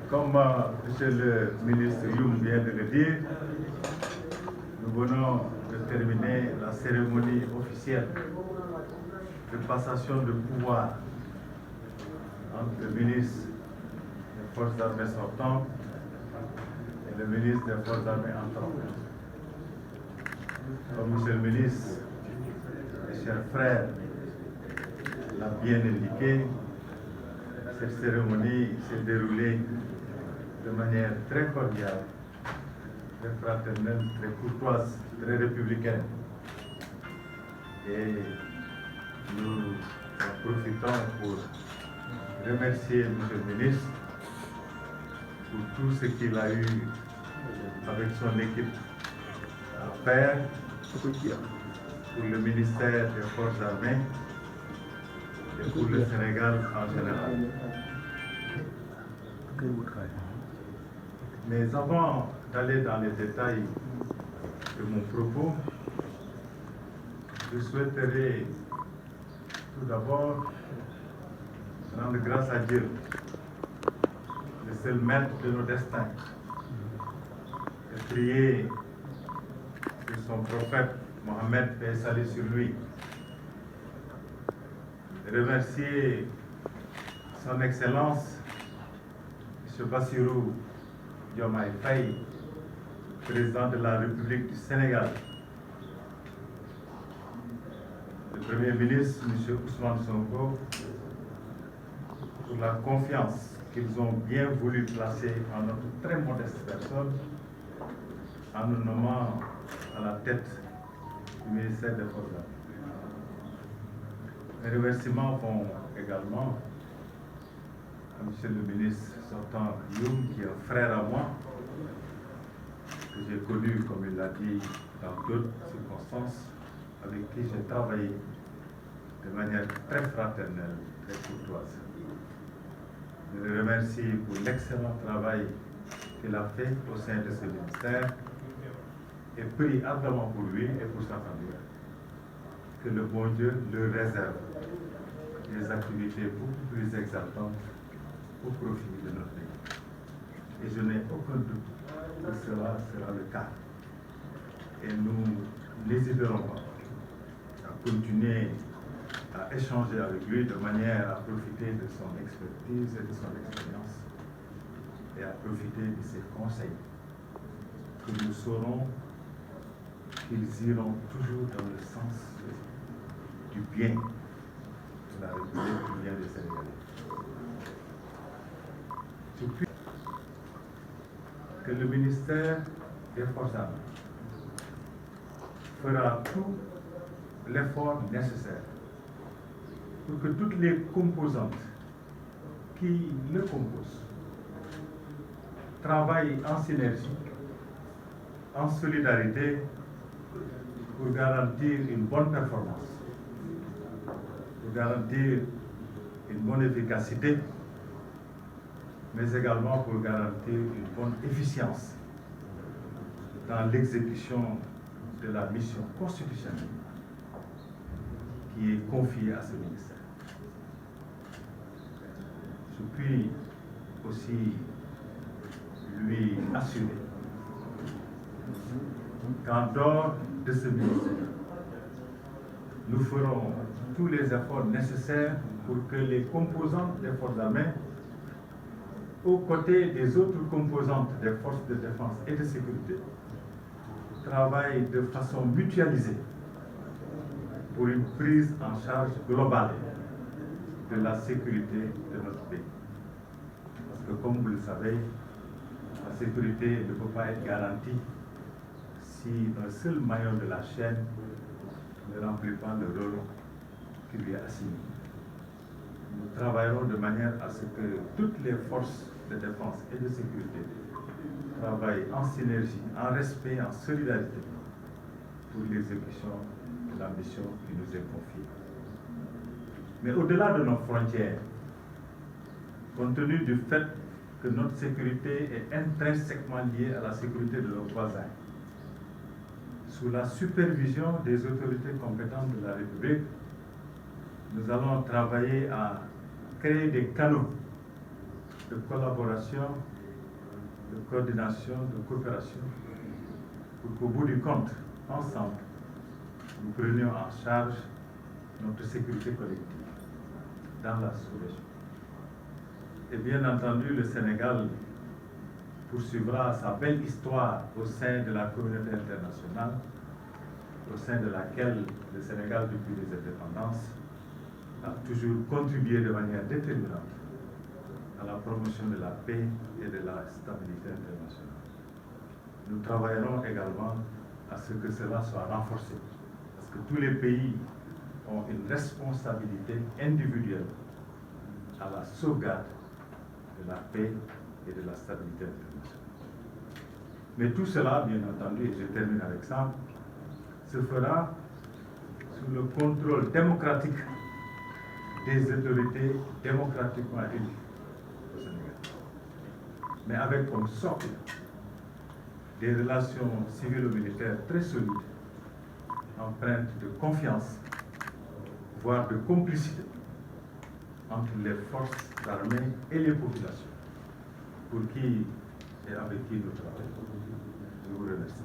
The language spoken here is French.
Comme Monsieur le ministre Youm vient de le dire, nous venons de terminer la cérémonie officielle de passation de pouvoir entre le ministre des Forces armées sortantes et le ministre des Forces armées entrantes. Comme Monsieur le ministre, mes chers frères, l'a bien indiqué, cette cérémonie s'est déroulée de manière très cordiale, très fraternelle, très courtoise, très républicaine. Et nous en profitons pour remercier M. le ministre pour tout ce qu'il a eu avec son équipe à faire pour le ministère des Forces armées et pour le Sénégal en général. Mais avant d'aller dans les détails de mon propos, je souhaiterais tout d'abord rendre grâce à Dieu, le seul maître de nos destins, et prier que son prophète Mohammed, paix et salut sur lui, et remercier son Excellence M. Bassirou Diomaye Faye, président de la République du Sénégal, le Premier ministre M. Ousmane Sonko, pour la confiance qu'ils ont bien voulu placer en notre très modeste personne en nous nommant à la tête du ministère des Forces armées. Mes remerciements vont également à M. le ministre sortant Youm, qui est un frère à moi, que j'ai connu, comme il l'a dit, dans d'autres circonstances, avec qui j'ai travaillé de manière très fraternelle, très courtoise. Je le remercie pour l'excellent travail qu'il a fait au sein de ce ministère et prie ardemment pour lui et pour sa famille. Que le bon Dieu leur réserve des activités beaucoup plus exaltantes au profit de notre pays. Et je n'ai aucun doute que cela sera le cas. Et nous n'hésiterons pas à continuer à échanger avec lui de manière à profiter de son expertise et de son expérience et à profiter de ses conseils que nous saurons qu'ils iront toujours dans le sens du bien de la République, du bien des Sénégalais. Je prie que le ministère des Forces armées fera tout l'effort nécessaire pour que toutes les composantes qui le composent travaillent en synergie, en solidarité, pour garantir une bonne performance, pour garantir une bonne efficacité, mais également pour garantir une bonne efficience dans l'exécution de la mission constitutionnelle qui est confiée à ce ministère. Je puis aussi lui assurer qu'en dehors de ce ministère, nous ferons tous les efforts nécessaires pour que les composantes des forces armées, aux côtés des autres composantes des forces de défense et de sécurité, travaillent de façon mutualisée pour une prise en charge globale de la sécurité de notre pays. Parce que comme vous le savez, la sécurité ne peut pas être garantie si un seul maillon de la chaîne ne remplit pas le rôle qui lui est assigné. Nous travaillerons de manière à ce que toutes les forces de défense et de sécurité travaillent en synergie, en respect, en solidarité pour l'exécution de la mission qui nous est confiée. Mais au-delà de nos frontières, compte tenu du fait que notre sécurité est intrinsèquement liée à la sécurité de nos voisins, sous la supervision des autorités compétentes de la République, nous allons travailler à créer des canaux de collaboration de coordination, de coopération, pour qu'au bout du compte, ensemble, nous prenions en charge notre sécurité collective dans la sous-région. Et bien entendu, le Sénégal poursuivra sa belle histoire au sein de la communauté internationale, au sein de laquelle le Sénégal, depuis les indépendances, a toujours contribué de manière déterminante à la promotion de la paix et de la stabilité internationale. Nous travaillerons également à ce que cela soit renforcé, parce que tous les pays ont une responsabilité individuelle à la sauvegarde de la paix et de la stabilité internationale. Mais tout cela, bien entendu, et je termine avec ça, se fera sous le contrôle démocratique des autorités démocratiquement élues au Sénégal. Mais avec comme socle des relations civilo-militaires très solides, empreintes de confiance, voire de complicité entre les forces armées et les populations, pour qui et avec qui nous travaillons. Je vous remercie.